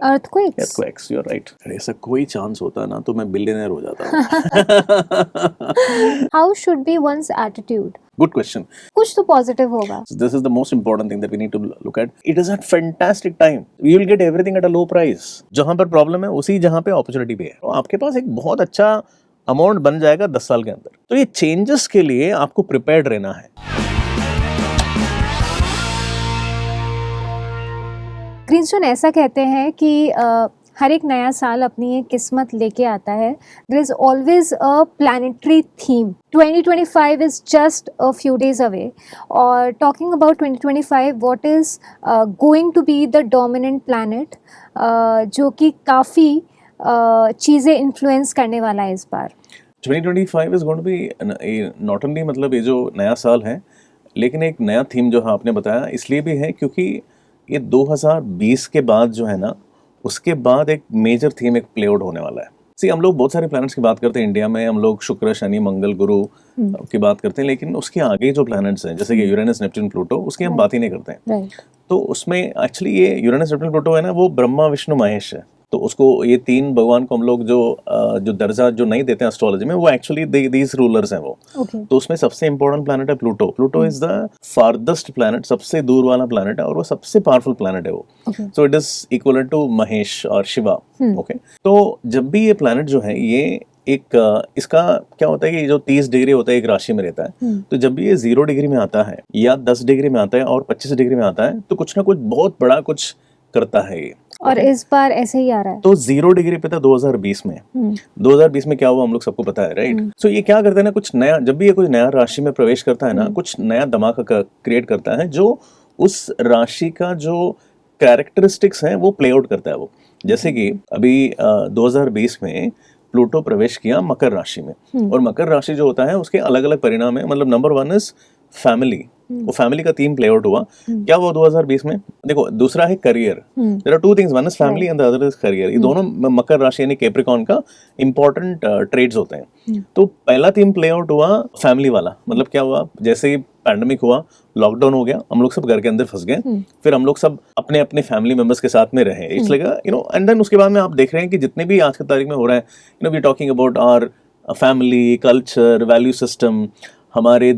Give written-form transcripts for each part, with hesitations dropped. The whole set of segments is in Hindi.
Earthquakes. Earthquakes, you're right. अरे ऐसा कोई चांस होता ना तो मैं बिलियनर हो जाता। How should be one's attitude? Good question. कुछ तो पॉजिटिव होगा. So this is the most important thing that we need to look at. It is a fantastic time. You will get everything at a low price. जहाँ पर प्रॉब्लम है उसी जहाँ पे अपॉर्चुनिटी भी है. तो आपके पास एक बहुत अच्छा अमाउंट बन जाएगा 10 साल के अंदर. तो ये चेंजेस के लिए आपको प्रिपेयर्ड रहना है. ग्रीनस्टोन ऐसा कहते हैं कि हर एक नया साल अपनी एक किस्मत लेके आता है. There is always a planetary theme. 2025 is just a few days away. और talking about 2025, what is going to be the dominant planet जो कि काफ़ी चीज़ें इन्फ्लुएंस करने वाला है इस बार. 2025 is going to be not only मतलब ये जो नया साल है, लेकिन एक नया थीम जो आपने बताया इसलिए भी है क्योंकि ये 2020 के बाद जो है ना, उसके बाद एक मेजर थीम एक प्ले आउट होने वाला है. सी हम लोग बहुत सारे प्लैनेट्स की बात करते हैं इंडिया में. हम लोग शुक्र, शनि, मंगल, गुरु की बात करते हैं, लेकिन उसके आगे जो प्लैनेट्स हैं जैसे कि यूरेनस, नेपच्यून, प्लूटो, उसकी हम बात ही नहीं करते हैं. तो उसमें एक्चुअली ये यूरेनस, नेपच्यून, प्लूटो है ना, वो ब्रह्मा, विष्णु, महेश है. तो उसको ये तीन भगवान को हम लोग जो दर्जा जो नहीं देते हैं एस्ट्रोलॉजी में, वो एक्चुअली दीज रूलर्स हैं वो. तो उसमें सबसे इंपॉर्टेंट प्लैनेट है Pluto. Pluto is the farthest planet, सबसे दूर वाला प्लैनेट है, और वो सबसे पावरफुल प्लैनेट है वो. So it is equal to Mahesh और शिवा. ओके. तो जब भी ये प्लैनेट जो है ये एक इसका क्या होता है कि जो 30 डिग्री होता है एक राशि में रहता है, तो जब भी ये 0 डिग्री में आता है या 10 डिग्री में आता है और 25 डिग्री में आता है, तो कुछ ना कुछ बहुत बड़ा कुछ करता है ये. और इस बार ऐसे ही आ रहा है. तो 0 डिग्री पे था 2020 में. 2020 में क्या हुआ हम लोग सबको पता है, राइट. सो ये क्या करते हैं ना, कुछ नया, जब भी ये कोई नया राशि में प्रवेश करता है ना, कुछ नया धमाका क्रिएट करता है जो उस राशि का जो कैरेक्टरिस्टिक्स है वो प्ले आउट करता है वो. जैसे कि अभी 2020 में प्लूटो प्रवेश किया मकर राशि में, और मकर राशि जो होता है उसके अलग अलग परिणाम है. मतलब नंबर 1 इज फैमिली. वो फैमिली का थीम प्ले आउट हुआ. क्या हुआ 2020 में? देखो, दूसरा है career. There are two things, one is family and the other is career. ये दोनों मकर राशि यानी कैप्रिकॉर्न का इंपॉर्टेंट ट्रेड्स होते हैं. तो पहला थीम प्ले आउट हुआ फैमिली वाला. मतलब क्या हुआ, जैसे ही पैंडेमिक हुआ, लॉकडाउन हो गया, हम लोग सब घर के अंदर फंस गए. फिर हम लोग सब अपने अपने फैमिली मेंबर्स के साथ में रहे. इट्स लाइक एंड देन उसके बाद में आप देख रहे हैं कि जितने भी आज की तारीख में हो रहा है, we talking about our family, culture, value system, हमारा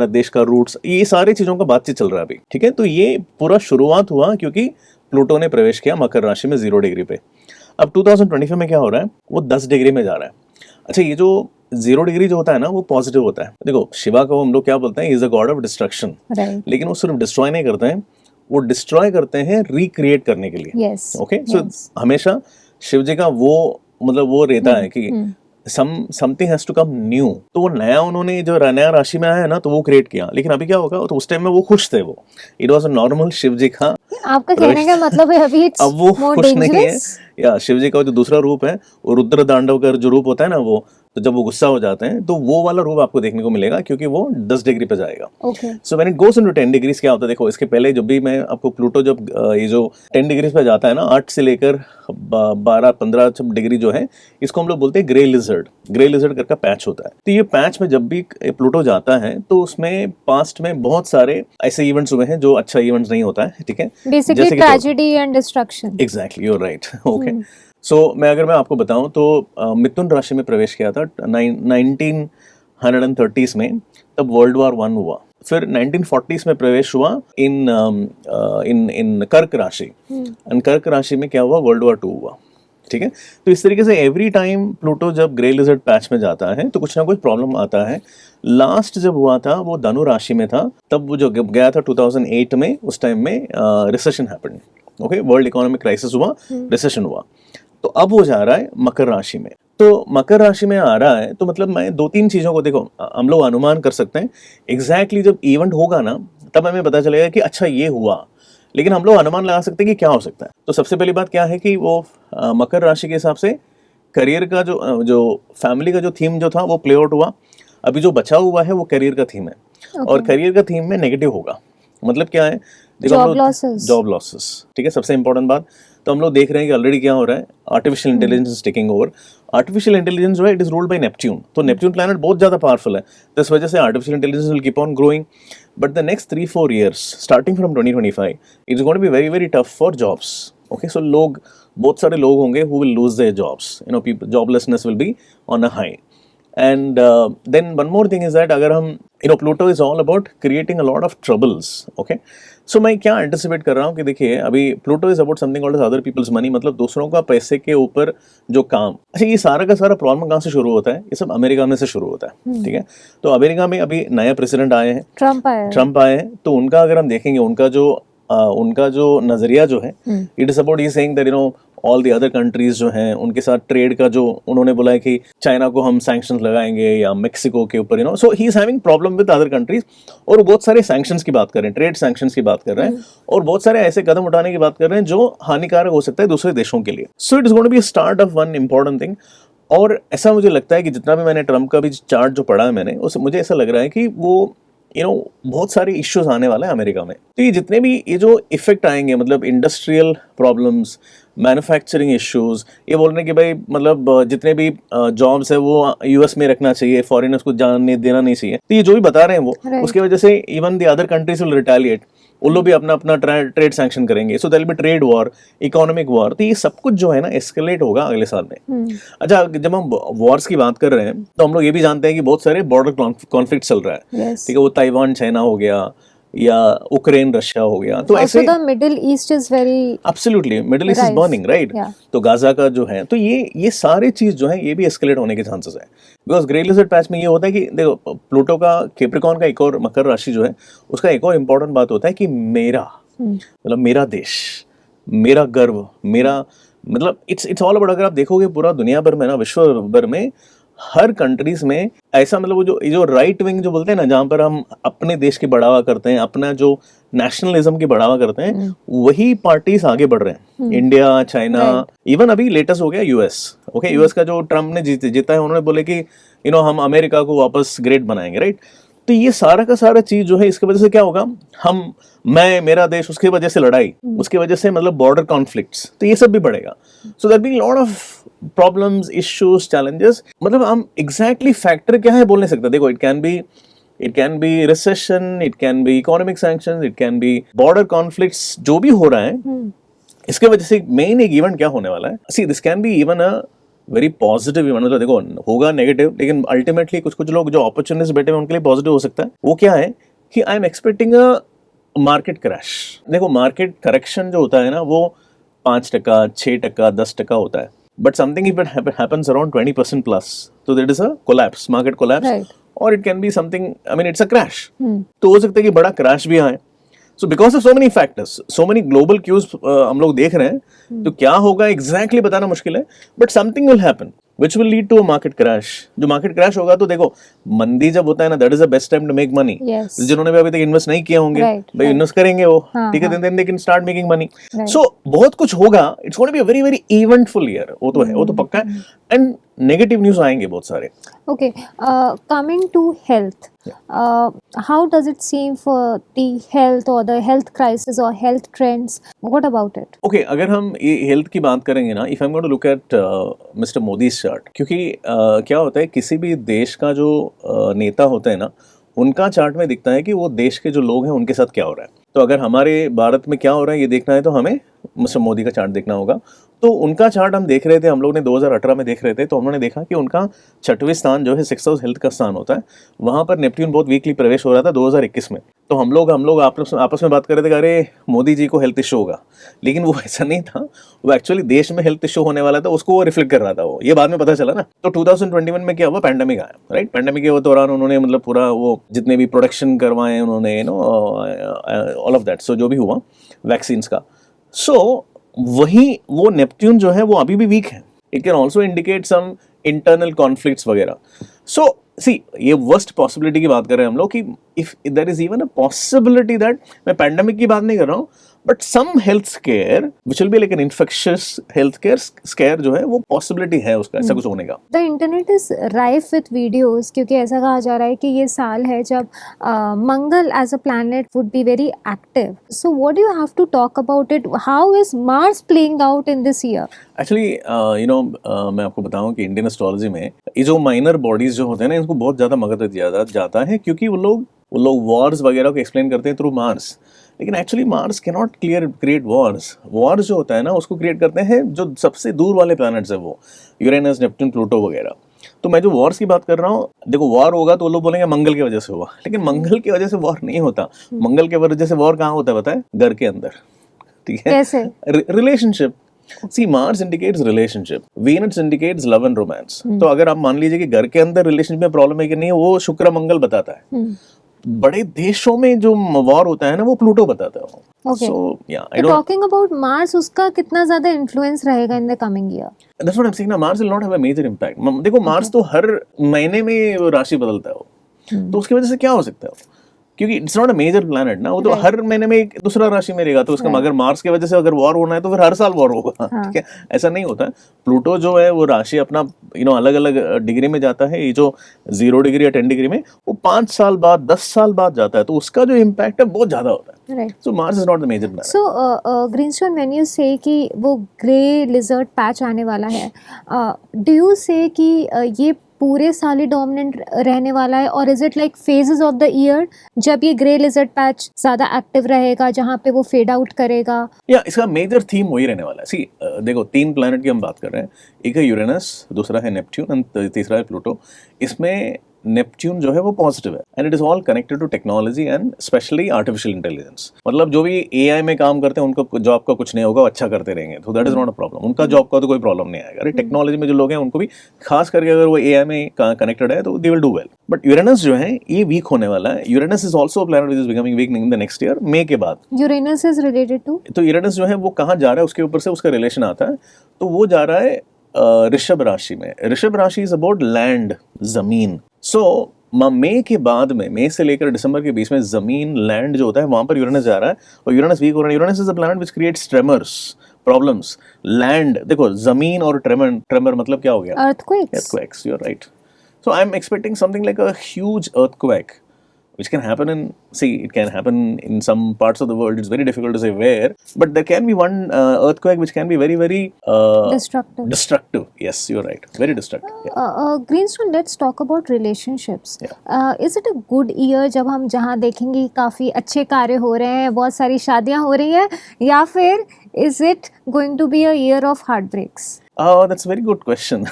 देश का रूट्स, ये सारी चीजों का बातचीत चल रहा है अभी. ठीक है. तो ये पूरा शुरुआत हुआ क्योंकि प्लूटो ने प्रवेश किया मकर राशि में 0 डिग्री पे. अब 2025 में क्या हो रहा है, वो 10 डिग्री में जा रहा है. अच्छा, ये जो 0 डिग्री जो होता है ना, वो पॉजिटिव होता है. देखो, शिवा को हम लोग क्या बोलते हैं, is a God of destruction. लेकिन वो सिर्फ डिस्ट्रॉय नहीं करते हैं, वो डिस्ट्रॉय करते हैं रिक्रिएट करने के लिए. ओके. सो हमेशा शिव जी का वो मतलब वो रहता है कि something has to come new. तो वो नया, उन्होंने जो नया राशि में आया है ना, तो वो क्रिएट किया. लेकिन अभी क्या होगा, तो उस टाइम में वो खुश थे. वो it was a normal Shiv ji का. आपका कहने का मतलब है अभी अब वो खुश नहीं है. या शिव जी का जो दूसरा रूप है, वो रुद्र दांडव का जो रूप होता है ना, वो तो जब वो गुस्सा हो जाते हैं तो वो वाला रूप आपको देखने को मिलेगा, क्योंकि वो 10 डिग्री पे जाएगा. So when it goes into 10 degrees क्या होता है, देखो, इसके पहले जब भी मैं आपको प्लूटो जब ये जो 10 डिग्रीज पे जाता है ना, 8 से लेकर 12-15 डिग्री जो है, इसको हम लोग बोलते हैं ग्रे लिजर्ड. ग्रे लिजर्ड करके पैच होता है. तो ये पैच में जब भी प्लूटो जाता है, तो उसमें पास्ट में बहुत सारे ऐसे इवेंट्स हुए हैं जो अच्छा इवेंट्स नहीं होता है. ठीक है. Basically tragedy and destruction. Exactly, you are right. Okay. So अगर मैं आपको बताऊं तो मिथुन राशि में प्रवेश किया था 1930s में, तब वर्ल्ड वॉर 1 हुआ. फिर 1940s में प्रवेश हुआ इन कर्क राशि. एंड कर्क राशि में क्या हुआ, वर्ल्ड वॉर 2 हुआ. ठीक है. तो इस तरीके से एवरी टाइम प्लूटो जब ग्रे लिजर्ड पैच में जाता है तो कुछ ना कुछ प्रॉब्लम आता है. लास्ट जब हुआ था वो धनु राशि में था, तब वो जो गया था 2008 में, उस टाइम में recession happened. Okay. World economic crisis हुआ, रिसेशन हुआ. तो अब वो जा रहा है मकर राशि में. तो मकर राशि में आ रहा है, तो मतलब मैं 2-3 चीजों को, देखो, हम लोग अनुमान कर सकते हैं. एग्जैक्टली जब इवेंट होगा ना, तब हमें पता चलेगा कि अच्छा ये हुआ. लेकिन हम लोग अनुमान लगा सकते हैं कि क्या हो सकता है. तो सबसे पहली बात क्या है कि वो मकर राशि के हिसाब से करियर का जो फैमिली का जो थीम जो था वो प्ले आउट हुआ. अभी जो बचा हुआ है वो करियर का थीम है. और करियर का थीम में नेगेटिव होगा. मतलब क्या है, जॉब लॉसेस. ठीक है. सबसे इंपॉर्टेंट बात, तो हम लोग देख रहे हैं कि ऑलरेडी क्या हो रहा है, artificial intelligence is taking over. Artificial intelligence जो है, it is ruled by Neptune. तो नेपच्यून प्लैनेट बहुत ज्यादा पावरफुल है, तो इस वजह से artificial intelligence will keep on growing. But the next 3-4 years starting from 2025 it is going to be very very tough for jobs. Okay. So लोग बहुत सारे लोग होंगे who will lose their jobs, you know, people joblessness will be on a high. And then one more thing is that अगर हम, you know, Pluto is all about creating a lot of troubles, okay? So मैं क्या anticipate कर रहा हूँ कि देखिए अभी Pluto is about something called as other people's money, मतलब दूसरों का पैसे के ऊपर जो काम। अच्छा, ये सारा का सारा प्रॉब्लम कहाँ से शुरू होता है? ये सब अमेरिका में से शुरू होता है, ठीक है? तो अमेरिका में अभी नया प्रेसिडेंट आए हैं, ट्रम्प आए हैं, तो उनका अगर हम देखेंगे उनका जो नजरिया जो है, it is about he saying that, you know, all the other countries जो हैं उनके साथ ट्रेड का जो उन्होंने बोला है कि चाइना को हम सैंक्शंस लगाएंगे या मेक्सिको के ऊपर, you know, so he is having problem with other countries, और बहुत सारे सैंक्शंस की बात कर रहे हैं, ट्रेड सैंक्शंस की बात कर रहे हैं, और बहुत सारे ऐसे कदम उठाने की बात कर रहे हैं जो हानिकारक हो सकता है दूसरे देशों के लिए। So it is going to be start of one important thing. और ऐसा मुझे लगता है कि जितना भी मैंने ट्रम्प का भी चार्ट जो पढ़ा है मैंने, उससे मुझे ऐसा लग रहा है कि वो, यू नो, बहुत सारे इश्यूज आने वाले हैं अमेरिका में। तो ये जितने भी ये जो इफेक्ट आएंगे, मतलब इंडस्ट्रियल प्रॉब्लम्स, मैन्युफैक्चरिंग इश्यूज, ये बोल रहे हैं कि भाई मतलब जितने भी जॉब्स है वो यूएस में रखना चाहिए, फॉरेनर्स को जाने देना नहीं चाहिए। तो ये जो भी बता रहे हैं वो, उसकी वजह से even the other countries will retaliate, उन लोग भी अपना अपना ट्रेड सैंक्शन करेंगे, so there will be trade war, economic war. तो ये सब कुछ जो है ना एस्केलेट होगा अगले साल में। अच्छा, जब हम वॉर्स की बात कर रहे हैं तो हम लोग ये भी जानते हैं कि बहुत सारे बॉर्डर कॉन्फ्लिक्ट चल रहा है, ठीक है? वो ताइवान चाइना हो गया या यूक्रेन रशिया हो गया, तो ऐसे middle east is very, absolutely middle east is burning, right? तो गाजा का जो है, तो ये सारे चीज जो है ये भी एस्केलेट होने के चांसेस है, बिकॉज ग्रे लिजर्ड पैच में ये होता है कि देखो प्लूटो का, कैप्रिकॉर्न का एक और, मकर राशि जो है उसका एक और इम्पोर्टेंट बात होता है कि मेरा, मतलब मेरा देश, मेरा गर्व, मेरा, मतलब इट्स ऑल अबाउट, अगर आप देखोगे पूरा दुनिया भर में ना, विश्व भर में हर कंट्रीज में ऐसा, मतलब वो जो राइट विंग जो बोलते हैं ना, जहां पर हम अपने देश की बढ़ावा करते हैं, अपना जो नेशनलिज्म की बढ़ावा करते हैं, वही पार्टीज आगे बढ़ रहे हैं। इंडिया, चाइना, इवन अभी लेटेस्ट हो गया यूएस, ओके? यूएस का जो ट्रम्प ने जीता है, उन्होंने बोले कि यू नो हम अमेरिका को वापस ग्रेट बनाएंगे, राइट? तो ये सारा का सारा चीज जो है, इसकी वजह से क्या होगा, मेरा देश, उसकी वजह से लड़ाई, उसकी वजह से मतलब बॉर्डर कॉन्फ्लिक्ट्स, तो ये सब भी बढ़ेगा। So there be lot of problems, issues, challenges. मतलब हम एग्जैक्टली फैक्टर क्या है बोल नहीं सकते। देखो, it can B recession, it can be economic sanctions, it can B border conflicts, जो भी हो रहा है इसके वजह से मेन एक इवेंट क्या होने वाला है। See, this can be even a very positive event, मतलब देखो होगा नेगेटिव, लेकिन अल्टीमेटली कुछ लोग जो अपॉर्चुनिटीज बैठे हैं उनके लिए पॉजिटिव हो सकता है। वो क्या है कि आई am expecting a market crash. देखो, मार्केट करेक्शन जो होता है ना, वो 5%, 6%, 10% होता है, but something if it happens around 20% plus, तो that is a collapse, market collapse, और it can be something, I mean it's a crash. तो हो सकता है कि बड़ा क्रैश भी आए। So because of so many factors, so many global cues हम लोग देख रहे हैं, तो क्या होगा एग्जैक्टली बताना मुश्किल है, but something will happen which will lead to a market crash। जो मार्केट क्रैश होगा, तो देखो मंदी जब होता है ना, that is the best time to make money. जिन्होंने भी अभी तक इन्वेस्ट नहीं किया होंगे, भाई इन्वेस्ट करेंगे वो, ठीक है, then they can start making money. So बहुत कुछ होगा, it's going to be a very very eventful year, वो तो है, वो तो पक्का है। एंड नेगेटिव न्यूज आएंगे बहुत सारे। Okay, coming to health, how does it seem for the health or the health crisis or health trends? What about it? Okay, अगर हम ये हेल्थ की बात करेंगे ना, if I am going to look at mister Modi's chart, क्योंकि क्या होता है, किसी भी देश का जो नेता होता है ना, उनका चार्ट में दिखता है कि वो देश के जो लोग हैं उनके साथ क्या हो रहा है। तो अगर हमारे भारत में क्या हो रहा है ये देखना है, तो हमें मिस्टर मोदी का चार्ट देखना होगा। तो उनका चार्ट हम देख रहे थे, हम लोग ने 2018 में देख रहे थे, तो उन्होंने देखा कि उनका 6वां स्थान जो है 6th हाउस हेल्थ का स्थान होता है, वहां पर नेपट्यून बहुत वीकली प्रवेश हो रहा था 2021 में। तो हम लोग आपस में बात कर रहे थे कि अरे मोदी जी को हेल्थ इशू होगा, लेकिन वो ऐसा नहीं था, वो एक्चुअली देश में हेल्थ इशू होने वाला था, उसको वो रिफ्लेक्ट कर रहा था, वो ये बाद में पता चला ना। तो 2021 में क्या हुआ, पैंडेमिक आया, राइट? पैंडेमिक के दौरान उन्होंने मतलब पूरा वो जितने भी प्रोडक्शन करवाए उन्होंने, ऑल ऑफ दैट, सो जो भी हुआ वैक्सीन का, सो वही वो नेपट्यून जो है वो अभी भी वीक है। It can also indicate some internal conflicts वगैरह। सो सी, ये वर्स्ट पॉसिबिलिटी की बात कर रहे हैं हम लोग कि if there is even a possibility that, मैं पैंडेमिक की बात नहीं कर रहा हूँ, but some health scare which will be like an infectious health care scare जो है, वो पॉसिबिलिटी है उसका, ऐसा कुछ होने का। The internet is rife with videos, क्योंकि ऐसा कहा जा रहा है कि ये साल है जब Mangal as a planet would be very active. So what do you have to talk about it? How is Mars playing out in this year? Actually you know, मैं आपको बताऊं कि इंडियन एस्ट्रोलॉजी में ये जो माइनर बॉडीज जो होते हैं ना, इनको बहुत ज्यादा महत्व दिया जाता है, क्योंकि वो लोग वॉर्स वगैरह को एक्सप्लेन करते हैं थ्रू मार्स। लेकिन actually Mars can not create Wars जो होता है ना उसको क्रिएट करते हैं जो सबसे दूर वाले प्लैनेट्स है, वो यूरेनस, नेपच्यून, प्लूटो वगैरह। तो मैं जो वॉर्स की बात कर रहा हूँ, देखो वॉर होगा तो वो लोग बोलेंगे मंगल की वजह से हुआ, लेकिन मंगल की वजह से वॉर नहीं होता। मंगल की वजह से वॉर कहाँ होता है पता है? घर के अंदर, ठीक है? कैसे? Relationship. See, Mars indicates relationship, Venus indicates love and romance. तो अगर आप मान लीजिए कि घर के अंदर रिलेशनशिप में प्रॉब्लम है कि नहीं, वो शुक्र मंगल बताता है। बड़े देशों में जो वॉर होता है ना, वो प्लूटो बताता है। Okay. So yeah, I तो don't. टॉकिंग अबाउट मार्स, उसका कितना ज्यादा इन्फ्लुएंस रहेगा in the coming year? That's what I'm saying ना, Mars will not have a major impact. देखो मार्स तो हर महीने में राशि बदलता है वो, तो उसकी वजह से क्या हो सकता है? क्योंकि it's not a major planet ना, वो तो हर महीने में एक दूसरा राशि में रहेगा। तो उसका अगर मार्स की वजह से अगर वॉर होना है तो फिर हर साल वॉर होगा, ठीक है? ऐसा नहीं होता है। प्लूटो जो है वो राशि अपना अलग अलग डिग्री में जाता है। ये जो 0 डिग्री या 10 डिग्री में, वो 5 साल बाद 10 साल बाद जाता है, तो उसका जो इम्पैक्ट है बहुत ज्यादा होता है। So Mars is not the major planet. So greenstone, when you say कि वो ग्रे लिजर्ड पैच आने वाला है, डू यू से कि ये पूरे साल ही डोमिनेंट रहने वाला है, और is it like phases of the year जब ये ग्रे लिजर्ड पैच ज्यादा एक्टिव रहेगा, जहाँ पे वो फेड आउट करेगा? या इसका मेजर थीम वही रहने वाला है। सी देखो 3 प्लैनेट की हम बात कर रहे हैं, एक है यूरेनस, दूसरा है नेपच्यून एंड तीसरा है प्लूटो। इसमें नेपच्यून जो है वो पॉजिटिव है, and it is all connected to technology and specially artificial intelligence. मतलब जो भी एआई में काम करते हैं उनको जॉब का कुछ नहीं होगा, अच्छा करते रहेंगे, तो that is not a problem. उनका जॉब का तो कोई प्रॉब्लम नहीं आएगा। टेक्नोलॉजी में जो लोग हैं उनको भी, खास करके अगर वो एआई में कनेक्टेड है तो they will do well. But Uranus जो है ये वीक होने वाला है। Uranus is also planet which is becoming weak in the next year, मई के बाद। यूरेनस इज रिलेटेड टू, तो यूरेनस जो है वो कहाँ जा रहा है उसके ऊपर से उसका रिलेशन आता है। तो वो जा रहा है ऋषभ राशि में। ऋषभ राशि इज अबाउट लैंड, जमीन। सो मई के बाद में, मई से लेकर दिसंबर के बीच में जमीन, लैंड जो होता है वहां पर यूरेनस जा रहा है, और यूरेनस वीक हो रहा है। Uranus is a planet which creates tremors, problems. Land, देखो जमीन और ट्रेमर मतलब क्या हो गया? Earthquakes, you are right. So I am expecting something like a huge earthquake which can happen it can happen in some parts of the world. It's very difficult to say where, but there can be one earthquake which can be very, very destructive. Yes, you're right. Very destructive. Greenstone, let's talk about relationships. Is it a good year जब हम जहाँ देखेंगे काफ़ी अच्छे कार्य हो रहे हैं, बहुत सारी शादियाँ हो रही हैं, या फिर is it going to be a year of heartbreaks? That's a very good question.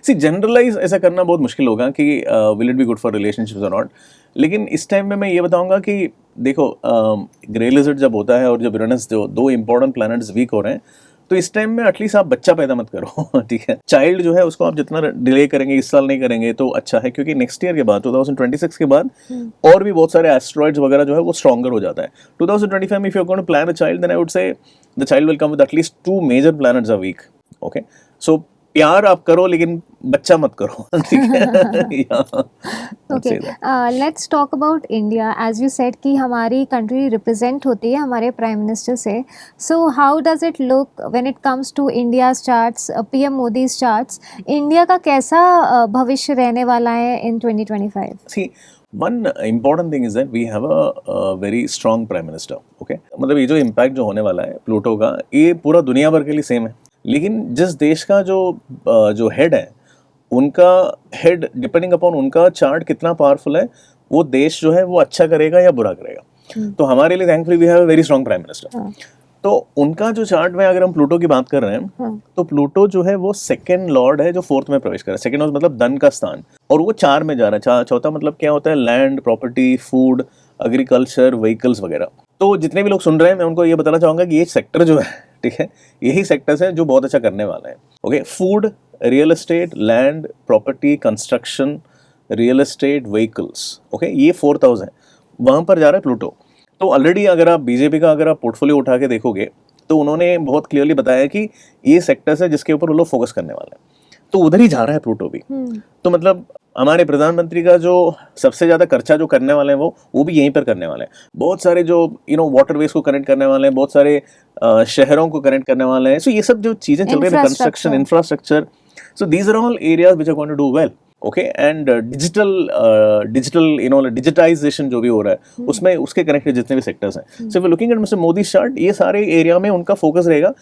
See, generalize ऐसा करना बहुत मुश्किल होगा कि will it be good for relationships or not. लेकिन इस टाइम में मैं ये बताऊंगा कि देखो ग्रे लिजर्ड जब होता है और जब यूरेनस, जो 2 इंपॉर्टेंट प्लैनेट्स वीक हो रहे हैं, तो इस टाइम में एटलीस्ट आप बच्चा पैदा मत करो, ठीक है? चाइल्ड जो है उसको आप जितना डिले करेंगे, इस साल नहीं करेंगे तो अच्छा है, क्योंकि नेक्स्ट ईयर के बाद 2026 के बाद और भी बहुत सारे एस्ट्रॉइड्स वगैरह जो है वो स्ट्रॉन्गर हो जाता है। 2025 में if you are going to plan a child, then I would say the child will come with at least 2 major planets a weak. Okay, so प्यार आप करो लेकिन बच्चा मत करो, ठीक है? Okay, let's talk about India. As you said कि हमारी कंट्री रिप्रेजेंट होती है हमारे प्राइम मिनिस्टर से, so how does it look when it comes to India's charts, PM Modi's charts? India का कैसा भविष्य रहने वाला है इन 2025? सी, one important thing is that we have a very strong prime minister. Okay, मतलब ये जो इम्पैक्ट जो होने वाला है प्लूटो का, ये पूरा दुनिया भर के लिए सेम है। लेकिन जिस देश का जो हेड है, उनका हेड डिपेंडिंग अपॉन उनका चार्ट कितना पावरफुल है, वो देश जो है वो अच्छा करेगा या बुरा करेगा। तो हमारे लिए thankfully we have a very strong prime minister. तो उनका जो चार्ट में अगर हम प्लूटो की बात कर रहे हैं, तो प्लूटो जो है वो 2nd लॉर्ड है जो 4th में प्रवेश कर रहा है। 2nd हाउस मतलब धन का स्थान, और वो 4 में जा रहा है। चौथा मतलब क्या होता है? Land, property, food, agriculture, vehicles वगैरह। तो जितने भी लोग सुन रहे हैं, मैं उनको ये बताना चाहूंगा कि ये सेक्टर जो है, ठीक है, यही सेक्टर्स हैं जो बहुत अच्छा करने वाला है। Okay, food, real estate, land, property, construction, real estate, vehicles. Okay, ये 4th हाउस है, वहां पर जा रहा है प्लूटो। तो ऑलरेडी अगर आप बीजेपी का अगर आप पोर्टफोलियो उठा के देखोगे, तो उन्होंने बहुत क्लियरली बताया कि ये सेक्टर्स है जिसके ऊपर वो लोग फोकस करने वाले हैं, तो उधर ही जा रहा है प्लूटो भी। तो मतलब हमारे प्रधानमंत्री का जो सबसे ज्यादा खर्चा जो करने वाले हैं वो भी यहीं पर करने वाले हैं। बहुत सारे जो वाटरवेज को कनेक्ट करने वाले हैं, बहुत सारे शहरों को कनेक्ट करने वाले हैं। सो ये सब जो चीजें चल रही है, construction, infrastructure, so these are all areas which are going to do well. Okay, and digital digitization जो भी हो रहा है, उसमें उसके कनेक्टेड जितने भी सेक्टर्स हैं। So if you looking at mister Modi chart, ये सारे एरिया में उनका फोकस रहेगा।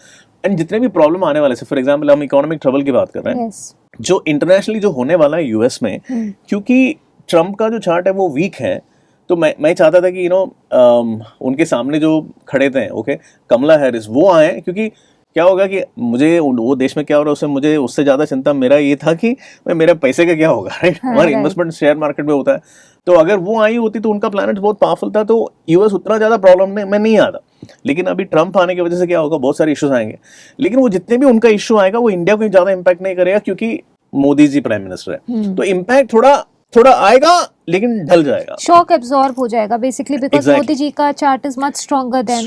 एंड जितने भी प्रॉब्लम आने वाले, फॉर एग्जांपल हम इकोनॉमिक ट्रबल की बात कर रहे हैं, जो इंटरनेशनली जो होने वाला है यूएस में, क्योंकि ट्रम्प का जो चार्ट है वो वीक है, तो मैं चाहता था कि उनके सामने जो खड़े थे, ओके, कमला हैरिस, वो आए, क्योंकि क्या होगा कि मुझे वो देश में क्या हो रहा है उससे मुझे उससे ज़्यादा चिंता मेरा ये था कि मेरे पैसे का क्या होगा, राइट? हमारा इन्वेस्टमेंट शेयर मार्केट में होता है, तो अगर वो आई होती तो उनका प्लैनेट बहुत पावरफुल था, तो यूएस उतना ज़्यादा प्रॉब्लम में नहीं आता। लेकिन अभी ट्रम्प आने की वजह से क्या होगा, बहुत सारे इश्यूज आएंगे, लेकिन वो जितने भी उनका इश्यू आएगा वो इंडिया को ज़्यादा इम्पैक्ट नहीं करेगा, क्योंकि मोदी जी प्राइम मिनिस्टर है, तो इम्पैक्ट थोड़ा आएगा लेकिन ढल जाएगा, शॉक एब्जॉर्ब हो जाएगा बेसिकली, बिकॉज मोदी जी का chart is much stronger than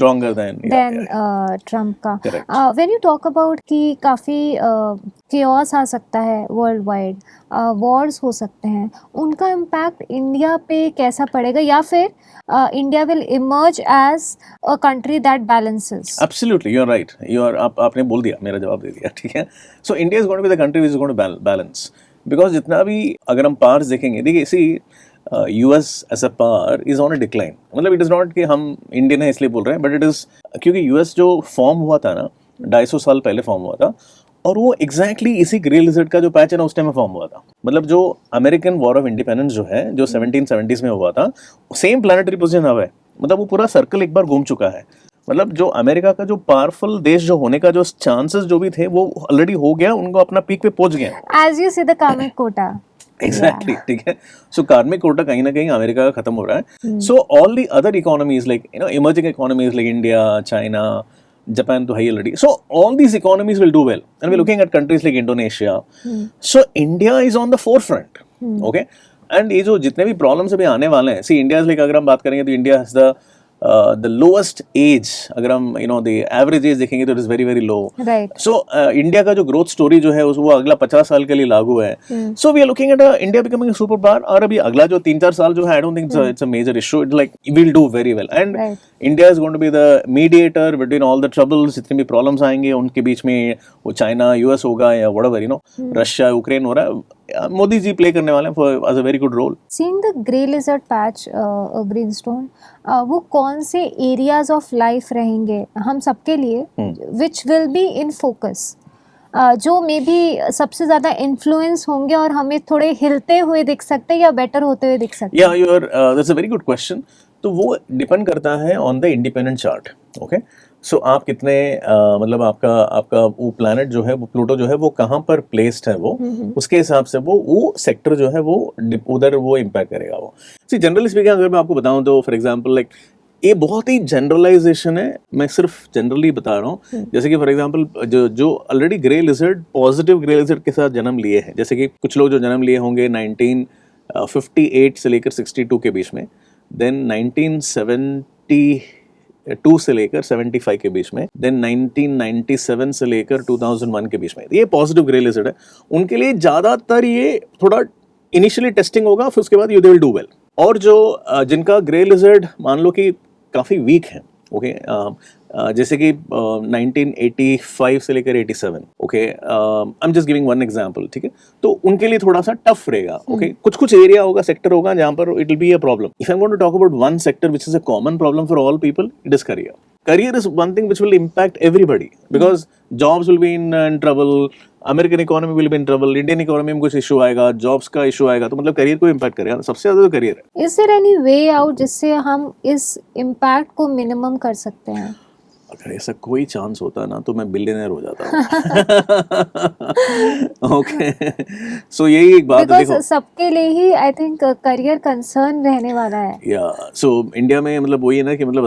Trump का। व्हेन यू टॉक अबाउट कि काफी केओस आ सकता है वर्ल्ड वाइड, वॉर्स हो सकते हैं, उनका इम्पैक्ट इंडिया पे कैसा पड़ेगा, या फिर India will emerge as a country that balances? Absolutely, you are right, आपने बोल दिया, मेरा जवाब दे दिया, ठीक है। So India is going to be the country which is going to balance, because जितना भी अगर हम पार्स देखेंगे, देखिए see US as a power is on a decline, मतलब इट इज नॉट कि हम इंडियन है इसलिए बोल रहे हैं, बट इट इज क्योंकि यूएस जो फॉर्म हुआ था ना 250 साल पहले फॉर्म हुआ था, और वो एग्जैक्टली इसी ग्रे लिजर्ड का जो पैच है ना उस टाइम में फॉर्म हुआ था। मतलब जो अमेरिकन वॉर ऑफ इंडिपेंडेंस जो है, जो 1770s में हुआ था, सेम प्लानिटरी पोजीशन अब है, मतलब वो पूरा सर्कल एक बार घूम चुका है। मतलब जो अमेरिका का जो पावरफुल देश जो होने का जो चांसेस जो भी थे वो ऑलरेडी हो गया, उनको अपना पीक पे पहुंच गया। एज यू से द कार्मिक कोटा, एग्जैक्टली, ठीक है। सो कार्मिक कोटा कहीं ना कहीं अमेरिका का खत्म हो रहा है। So all the other economies like emerging economies like India, China, Japan तो है ही already. So all these economies will do well, and we're looking at countries like Indonesia. So India is on the forefront, okay? And ये जो जितने भी problems अभी आने वाले हैं, see India is like, अगर हम बात करेंगे तो India has the lowest age, अगर हम the average age देखेंगे तो it is very very low. Right. So India का जो growth story जो है वो अगला 50 साल के लिए लागू है. So we are looking at India becoming a superpower. और अभी अगला जो 3-4 साल जो है, I don't think it's a major issue. It's like we'll do very well. And India is going to be the mediator between all the troubles. जितने भी problems आएंगे उनके बीच में, वो चाइना, यूएस होगा या whatever, रशिया, यूक्रेन हो रहा है, मोदी जी प्ले करने वाले हैं as a very good role. Seeing the grey lizard patch, Greenstone, वो कौन से एरियाज ऑफ लाइफ रहेंगे हम सबके लिए, विच विल बी इन फोकस, जो मे बी सबसे ज्यादा इन्फ्लुएंस होंगे और हमें थोड़े हिलते हुए दिख सकते हैं या बेटर होते हुए दिख सकते हैं? That's a very good question. तो वो डिपेंड करता है on the independent chart, okay. So आप कितने मतलब आपका वो प्लैनेट जो है, वो प्लूटो जो है, वो कहाँ पर प्लेस्ड है, वो उसके हिसाब से वो सेक्टर जो है वो उधर वो इम्पैक्ट करेगा। वो सी जनरली स्पीकिंग अगर मैं आपको बताऊं तो फॉर एग्जांपल लाइक ये बहुत ही जनरलाइजेशन है, मैं सिर्फ जनरली बता रहा हूँ। जैसे कि फॉर एग्जांपल जो already grey lizard, positive grey lizard के साथ जन्म लिए हैं, जैसे कि कुछ लोग जो जन्म लिए होंगे 1958 से लेकर 62 के बीच में, देन 1972 से लेकर 75 के बीच में, देन 1997 से लेकर 2001 के बीच में, ये पॉजिटिव ग्रे लिजर्ड है। उनके लिए ज्यादातर ये थोड़ा इनिशियली टेस्टिंग होगा, फिर उसके बाद you they will do well. और जो जिनका ग्रे लिजर्ड मान लो कि काफी वीक है, ओके, जैसे कि 1985 से लेकर 87, okay, I am just giving one example, ठीक है, तो उनके लिए थोड़ा सा टफ रहेगा, ओके। कुछ एरिया होगा, सेक्टर होगा जहां पर it will be a problem. If I am going to talk about one sector which is a common problem for all people, it is career. Career is one thing which will impact everybody because jobs will be in trouble, American economy will be in trouble, Indian economy में कुछ इशू आएगा, जॉब्स का इशू आएगा, तो मतलब करियर को इम्पैक्ट करेगा, सबसे ज्यादा तो करियर है। Is there any way out जिससे हम इस इम्पैक्ट को मिनिमम कर सकते हैं? अगर ऐसा कोई चांस होता ना तो मैं बिलियनर हो जाता। ओके, सो यही एक बात है, देखो सबके लिए ही आई थिंक करियर कंसर्न रहने वाला है। या सो इंडिया में मतलब वही है ना कि मतलब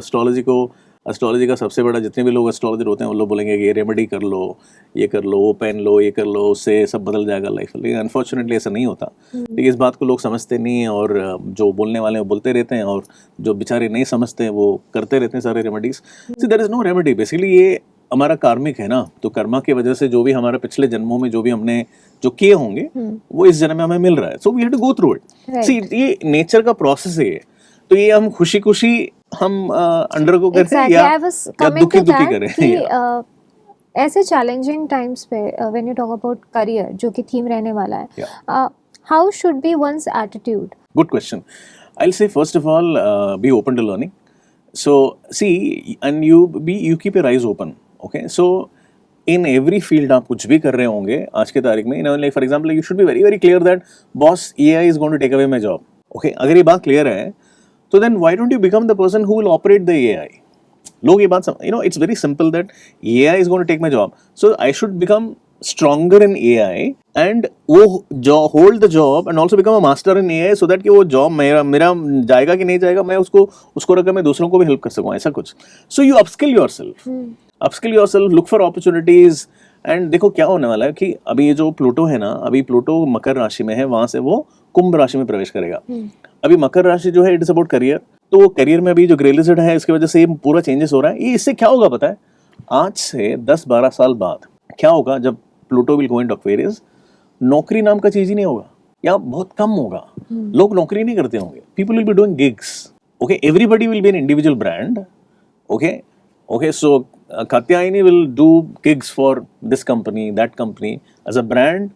एस्ट्रोलॉजी का सबसे बड़ा, जितने भी लोग एस्ट्रोलॉजर होते हैं वो लोग बोलेंगे कि ये रेमेडी कर लो, ये कर लो, वो पहन लो, ये कर लो, उससे सब बदल जाएगा लाइफ। लेकिन अनफॉर्चुनेटली ऐसा नहीं होता, लेकिन इस बात को लोग समझते नहीं हैं, और जो बोलने वाले हैं वो बोलते रहते हैं, और जो बेचारे नहीं समझते हैं वो करते रहते हैं सारे remedies. See there is no remedy, basically ये हमारा कार्मिक है ना, तो कर्मा की वजह से जो भी हमारे पिछले जन्मों में जो भी हमने जो किए होंगे वो इस जन्म में हमें मिल रहा है। So we have to go through it. See ये नेचर का प्रोसेस है, तो ये हम खुशी खुशी हम अंडर को करें या दुखी करें। ऐसे चैलेंजिंग टाइम्स पे when you talk about career, जो कि थीम रहने वाला है, how should be one's attitude? Good question. I will say first of all be open to learning. So see and you keep your eyes open, okay. So in every field आप कुछ भी कर रहे होंगे आज के तारीख में, like for example you should be very very clear that boss AI is going to take away my job, okay. अगर ये बात क्लियर है So then why don't you become the person who will operate the AI? लोग ये बात it's very simple that AI is going to take my job. So I should become stronger in AI and वो hold the job and also become a master in AI so that कि वो job मेरा जाएगा कि नहीं जाएगा, मैं उसको रखकर मैं दूसरों को भी help कर सकूँ, ऐसा कुछ. So you upskill yourself, look for opportunities. And देखो क्या होने वाला है कि अभी ये जो प्लूटो है ना, अभी प्लूटो मकर राशि में है, वहां से वो कुंभ राशि में प्रवेश करेगा. अभी मकर राशि जो है इट इज अबाउट करियर, तो वो करियर में अभी जो ग्रे लिजर्ड है इसकी वजह से ये पूरा चेंजेस हो रहा है. ये इससे क्या होगा पता है, आज से 10-12 साल बाद क्या होगा जब Pluto will go into Aquarius, नौकरी नाम का चीज ही नहीं होगा या बहुत कम होगा. लोग नौकरी नहीं करते होंगे, people will be doing gigs. Okay, everybody will be an individual brand. Okay, so Katyayani will do gigs for this company, that company as a brand.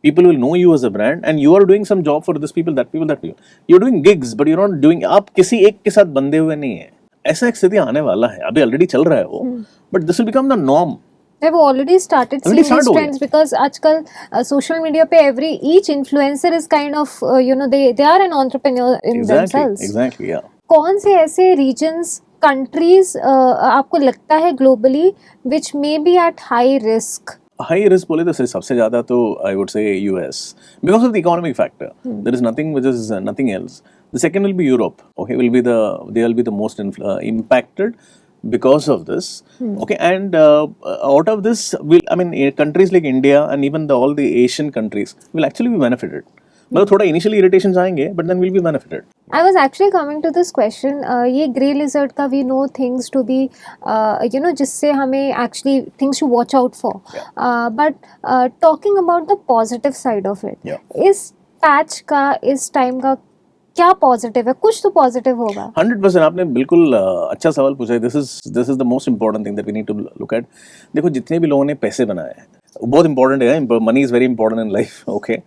People will know you as a brand, and you are doing some job for this people, that people. You're doing gigs, but you're not doing. आप किसी एक के साथ बंधे हुए नहीं है. ऐसा एक स्थिति आने वाला है, अभी ऑलरेडी चल रहा है वो, but this will become the norm. They've already started seeing these trends because आजकल social media पे each influencer is kind of they are an entrepreneur in themselves. Exactly, yeah. कौन से ऐसे regions, countries आपको लगता है globally which may be at high risk? High risk बोले तो सबसे ज़्यादा तो I would say US because of the economic factor. There is nothing which is nothing else. The second will be Europe. Okay, they will be the most impacted because of this. Okay, and out of this countries like India and even all the Asian countries will actually be benefited. मतलब थोड़ा इनिशियली इरिटेशंस आएंगे but then will be benefited. I was actually coming to this question. ये grey lizard का we know things to be जिससे हमें actually things to watch out for. But talking about the positive side of it, इस पैच का, इस टाइम का क्या पॉजिटिव है? कुछ तो पॉजिटिव होगा. 100% आपने बिल्कुल अच्छा सवाल पूछा है. This is the most important thing that we need to look at. देखो जितने भी लोगों ने पैसे बनाए हैं, बहुत इंपॉर्टेंट है, money is very important in life. Okay,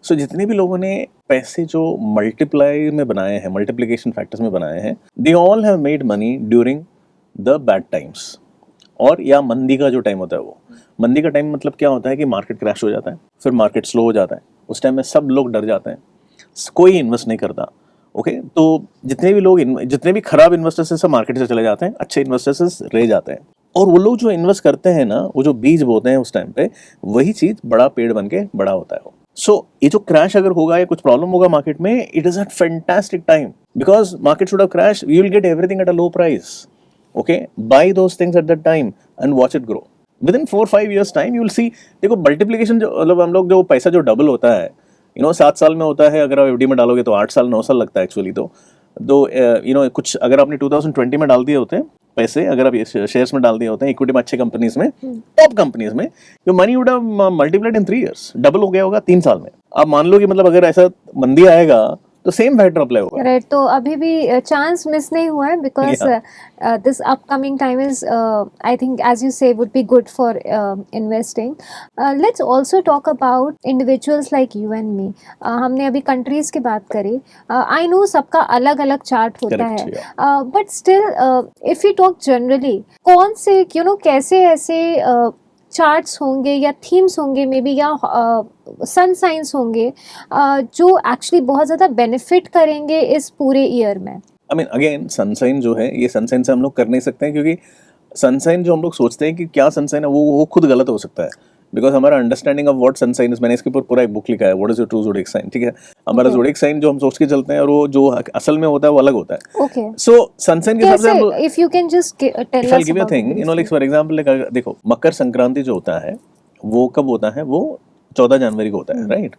so जितने भी लोगों ने पैसे जो मल्टीप्लाई में बनाए हैं, मल्टीप्लिकेशन फैक्टर्स में बनाए हैं, they all have made money during the bad times. और या मंदी का जो टाइम होता है, वो मंदी का टाइम मतलब क्या होता है कि मार्केट क्रैश हो जाता है, फिर मार्केट स्लो हो जाता है. उस टाइम में सब लोग डर जाते हैं, कोई इन्वेस्ट नहीं करता. ओके, तो जितने भी खराब इन्वेस्टर्स हैं सब मार्केट से चले जाते हैं, अच्छे इन्वेस्टर्स रह जाते हैं. और वो लोग जो इन्वेस्ट करते हैं ना, वो जो बीज बोते हैं उस टाइम पे, वही चीज बड़ा पेड़ बन के बड़ा होता है. सो ये जो क्रैश अगर होगा या कुछ प्रॉब्लम होगा मार्केट में, it is a fantastic time because market should have crash, you will get everything at a low price. Okay, buy those things at that time and watch it grow. Within 4-5 years time you will see. देखो मल्टीप्लिकेशन जो मतलब हम लोग जो पैसा जो डबल होता है 7 साल में होता है, अगर आप एफडी में डालोगे तो 8 साल 9 साल लगता है एक्चुअली. तो कुछ अगर आपने 2020 में डाल दिए होते हैं पैसे, अगर आप शेयर्स में डाल दिए होते हैं इक्विटी में, अच्छे कंपनीज में, टॉप कंपनीज में, your money would have multiplied in 3 years. Double हो गया होगा 3 साल में. आप मान लो कि मतलब अगर ऐसा मंदी आएगा तो सेम फैक्टर अप्लाई होगा. राइट, तो अभी भी चांस मिस नहीं हुआ है because this upcoming time is I think as you say would be good for investing. Let's also talk about individuals like you and me. हमने अभी कंट्रीज की बात करी. आई नो सबका अलग अलग चार्ट होता है, but still if you talk generally, कौन से कैसे ऐसे चार्ट्स होंगे या थीम्स होंगे मे बी, या सन साइंस होंगे जो एक्चुअली बहुत ज़्यादा बेनिफिट करेंगे इस पूरे ईयर में? I mean again sun sign जो है, ये सन साइन से हम लोग कर नहीं सकते हैं, क्योंकि सन साइन जो हम लोग सोचते हैं कि क्या सन साइन है, वो खुद गलत हो सकता है. बिकॉज हमारा understanding of what sun sign is, मैंने इसके ऊपर पूरा एक बुक लिखा है, what is your true zodiac sign. ठीक है, हमारा ज़ोडिएक साइन जो हम सोच के चलते हैं और वो जो असल में होता है वो अलग होता है. ओके, सो सन साइन के हिसाब से हम, if you can just tell us, I give you thing, like for example, देखो मकर संक्रांति जो होता है वो कब होता है? वो 14 जनवरी को होता है, राइट?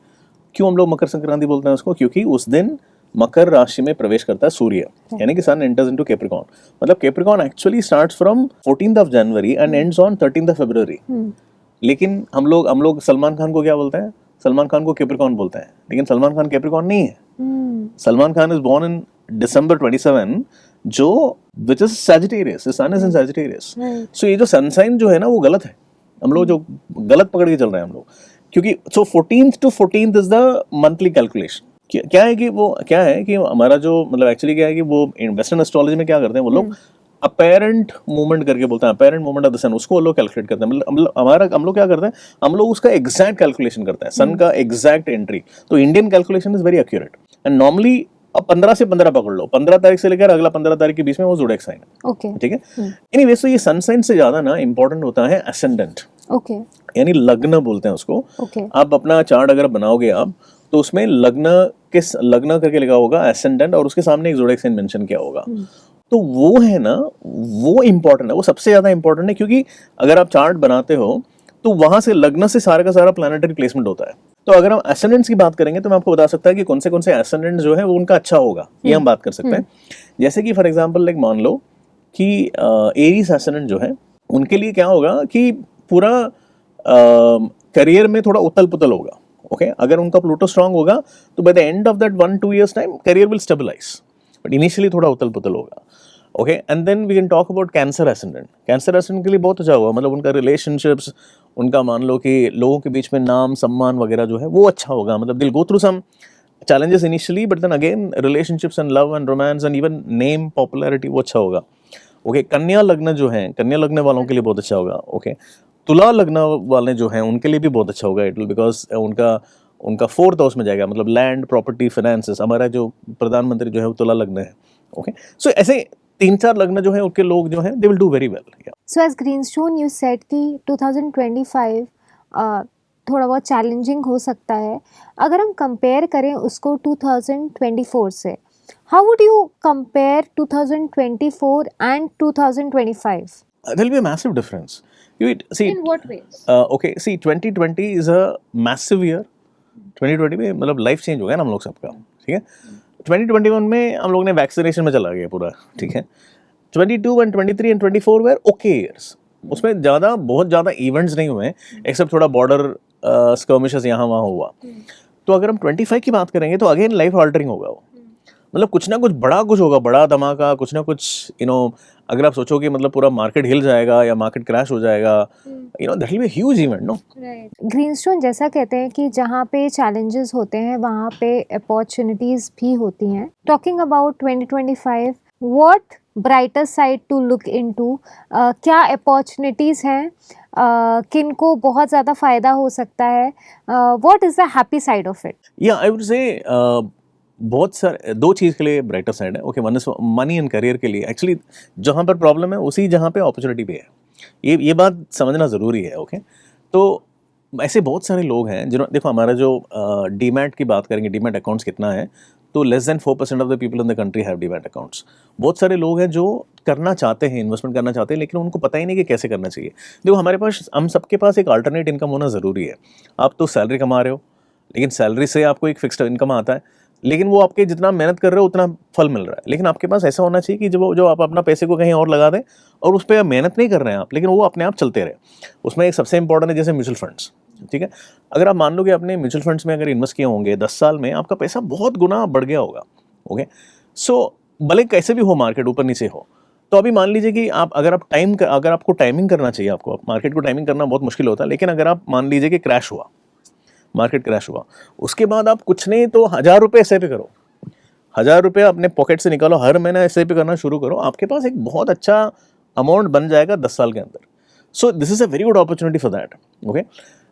क्यों हम लोग मकर संक्रांति बोलते हैं उसको? क्योंकि उस दिन मकर राशि में प्रवेश करता है सूर्य, यानी कि सन एंटर्स इनटू कैप्रिकॉर्न. मतलब Capricorn actually starts from 14th of January and ends on 13th of February. लेकिन हम लोग सलमान खान को क्या बोलते हैं? सलमान खान को कैप्रिकॉर्न बोलते हैं, लेकिन सलमान खान कैप्रिकॉर्न नहीं है. Salman Khan is born in December 27, जो which is Sagittarius, sun is in Sagittarius. So ये जो सन साइन जो है ना वो गलत है. हम लोग जो गलत पकड़ के चल रहे हैं हम लोग, क्योंकि सो 14th to 14th is the monthly calculation. क्या है कि हमारा जो मतलब एक्चुअली क्या है कि वो वेस्टर्न एस्ट्रोलॉजी में क्या करते हैं वो लोग, अपेरेंट मूवमेंट करके बोलते हैं, अपेरेंट मूवमेंट ऑफ द सन, उसको वो लोग कैलकुलेट करते हैं. मतलब हम लोग क्या करते हैं, हम लोग उसका एग्जैक्ट कैलकुलेशन करते हैं, सन का एग्जैक्ट एंट्री. तो Indian calculation is very accurate and normally अब 15 से 15 पकड़ लो, 15 तारीख से लेकर अगला 15 तारीख के बीच में वो ज़ोडिएक साइन है। ओके, ठीक है। एनीवे, तो ये सन साइन से ज्यादा ना इंपॉर्टेंट होता है एसेंडेंट, ओके, यानी लग्न बोलते हैं उसको। ओके, आप अपना चार्ट अगर बनाओगे आप, तो उसमें लग्न करके लिखा होगा एसेंडेंट, और उसके सामने एक ज़ोडिएक साइन मेंशन किया होगा। तो वो है ना, वो इंपॉर्टेंट है, वो सबसे ज्यादा इंपॉर्टेंट है, क्योंकि अगर आप चार्ट बनाते हो तो वहां से लग्न से सारा का सारा प्लानिटरी प्लेसमेंट होता है। तो अगर हम एसेंडेंट्स की बात करेंगे तो मैं आपको बता सकता है कि कौन से एसेंडेंट जो है वो उनका अच्छा होगा, ये हम बात कर सकते हैं। जैसे कि फॉर एग्जांपल लाइक मान लो कि एरीज एसेंडेंट जो है उनके लिए क्या होगा कि पूरा करियर में थोड़ा उथल पुथल होगा। ओके, अगर उनका प्लूटो स्ट्रांग होगा तो by the end of that 1-2 years time career will stabilize, but initially थोड़ा उथल पुथल होगा। Okay, and then we can talk about cancer ascendant. Cancer ascendant के लिए बहुत अच्छा हुआ, मतलब उनका रिलेशनशिप्स, उनका मान लो कि लोगों के बीच में नाम सम्मान वगैरह जो है वो अच्छा होगा, मतलब they'll go through some challenges initially, but then again relationships and love and romance and even name popularity वो अच्छा होगा। ओके, कन्या लग्न जो है, कन्या लग्न वालों के लिए बहुत अच्छा होगा। ओके, तुला लग्न वाले जो हैं उनके लिए भी बहुत अच्छा होगा, इट विल, बिकॉज उनका 4th हाउस में जाएगा, मतलब लैंड, प्रॉपर्टी, फाइनेंसेस। हमारा जो प्रधानमंत्री जो है वो तुला लग्न है। ओके, सो ऐसे 3-4 लग्न जो है उनके लोग जो हैं they will do very well. So as Greenstone you said कि 2025 थोड़ा बहुत चैलेंजिंग हो सकता है। अगर हम कंपेयर करें उसको 2024 से, how would you compare 2024 and 2025? There will be a massive difference. See, In what ways? Okay, see, 2020 is a massive year. 2020 में मतलब लाइफ चेंज हो गया ना हम लोग सबका, ठीक है। 2021 में हम लोग ने वैक्सीनेशन में चला गया पूरा, ठीक है। 22 and 23 and 24 were okay years. उसमें बहुत ज़्यादा इवेंट्स नहीं हुए, एक्सेप्ट थोड़ा बॉर्डर स्कर्मिशेस यहाँ वहाँ हुआ। तो अगर हम 25 की बात करेंगे तो अगेन लाइफ ऑल्टरिंग होगा वो, मतलब कुछ ना कुछ बड़ा कुछ होगा, बड़ा धमाका, कुछ ना कुछ अगर आप सोचो कि मतलब पूरा मार्केट हिल जाएगा या मार्केट क्रैश हो जाएगा, that will be huge event, no? Greenstone जैसा कहते हैं कि जहाँ पे चैलेंजेस होते हैं वहाँ पे अपॉर्चुनिटीज भी होती हैं। Talking about 2025, what brighter side to look into, क्या अपॉर्चुनिटीज हैं, किनको बहुत ज़्यादा फायदा हो सकता है, what is the happy side of it? या आई वुड से बहुत सारे 2 चीज़ के लिए ब्राइटर साइड है। Okay, one is money and career के लिए। एक्चुअली जहाँ पर प्रॉब्लम है उसी जहाँ पे अपॉर्चुनिटी भी है, ये बात समझना ज़रूरी है। ओके, तो ऐसे बहुत सारे लोग हैं जिन्होंने, देखो हमारा जो डीमैट की बात करेंगे, डीमैट अकाउंट्स कितना है, तो less than 4% of the people in the country have demat accounts. बहुत सारे लोग हैं जो करना चाहते हैं, इन्वेस्टमेंट करना चाहते हैं, लेकिन उनको पता ही नहीं कि कैसे करना चाहिए। देखो हमारे पास, हम सबके पास एक अल्टरनेट इनकम होना ज़रूरी है। आप तो सैलरी कमा रहे हो, लेकिन सैलरी से आपको एक फिक्स्ड इनकम आता है, लेकिन वो आपके जितना मेहनत कर रहे हो उतना फल मिल रहा है। लेकिन आपके पास ऐसा होना चाहिए कि जो आप अपना पैसे को कहीं और लगा दें और उस पर मेहनत नहीं कर रहे हैं आप, लेकिन वो अपने आप चलते रहे। उसमें एक सबसे इंपॉर्टेंट है जैसे म्यूचुअल फंड्स, ठीक है। अगर आप मान लो कि आपने म्यूचुअल फंड्स में अगर इन्वेस्ट किए होंगे 10 साल में, आपका पैसा बहुत गुना बढ़ गया होगा। ओके, सो भले कैसे भी हो, मार्केट ऊपर नीचे हो, तो अभी मान लीजिए कि अगर आपको टाइमिंग करना चाहिए, आपको मार्केट को टाइमिंग करना बहुत मुश्किल होता है, लेकिन अगर आप मान लीजिए कि मार्केट क्रैश हुआ, उसके बाद आप कुछ नहीं तो 1000 रुपये एसआईपी करो, 1000 रुपये अपने पॉकेट से निकालो, हर महीना एसआईपी करना शुरू करो, आपके पास एक बहुत अच्छा अमाउंट बन जाएगा 10 साल के अंदर। सो this is a very good opportunity for that. Okay,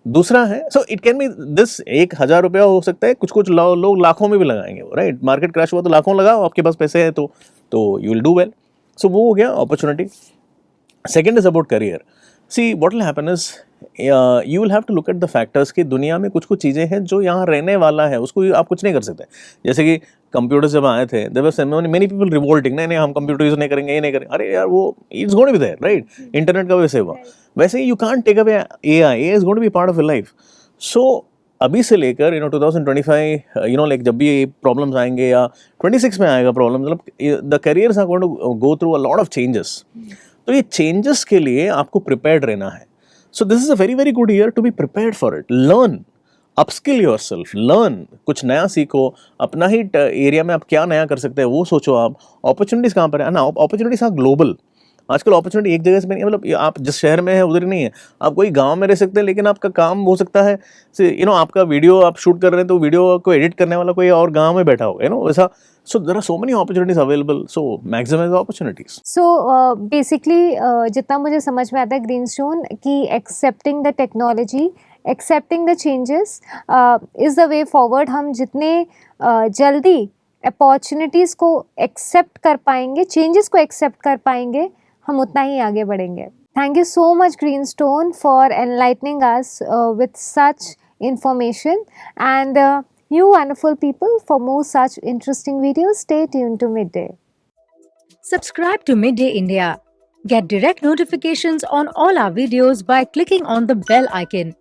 दूसरा है, so it can B this, 1000 रुपया हो सकता है, कुछ लोग लाखों में भी लगाएंगे, राइट। मार्केट क्रैश हुआ तो लाखों लगाओ, आपके पास पैसे हैं तो you will do well. So वो हो गया opportunity. Second is about career. See what will happen is, you will have to look at the factors कि दुनिया में कुछ चीज़ें हैं जो यहाँ रहने वाला है, उसको आप कुछ नहीं कर सकते। जैसे कि कंप्यूटर्स जब आए थे, there were many people revolting, नहीं हम कंप्यूटर यूज नहीं करेंगे, ये नहीं करेंगे। अरे यार, वो it's going to be there, right. Internet का वैसे हुआ, वैसे ही you can't take away AI is going to be part of your life. So अभी से लेकर 2025 लाइक जब भी ये प्रॉब्लम्स आएंगे या 26 में आएगा प्रॉब्लम, मतलब the careers are going to go through a lot of changes. तो ये चेंजेस के लिए आपको प्रिपेयर्ड रहना है। So this is a very very good year to be prepared for it. Learn, upskill yourself, learn, कुछ नया सीखो, अपना ही एरिया में आप क्या नया कर सकते हैं वो सोचो। आप अपॉर्चुनिटीज कहाँ पर है ना, अपॉर्चुनिटीज आर ग्लोबल। आजकल अपॉर्चुनिटी एक जगह से नहीं, मतलब आप जिस शहर में है उधर ही नहीं है, आप कोई गांव में रह सकते हैं, लेकिन आपका काम हो सकता है आपका वीडियो आप शूट कर रहे हैं तो वीडियो को एडिट करने वाला कोई और गांव में बैठा होगा, वैसा। So there are so many opportunities available. So maximize the opportunities. So basically जितना मुझे समझ में आता है ग्रीनस्टोन कि accepting the technology, accepting the changes is the way forward. हम जितने जल्दी अपॉर्चुनिटीज़ को एक्सेप्ट कर पाएंगे, चेंजेस को एक्सेप्ट कर पाएंगे, हम उतना ही आगे बढ़ेंगे. Thank you so much, Greenstone, for enlightening us with such information. And you wonderful people, for more such interesting videos, stay tuned to Midday. Subscribe to Midday India. Get direct notifications on all our videos by clicking on the bell icon.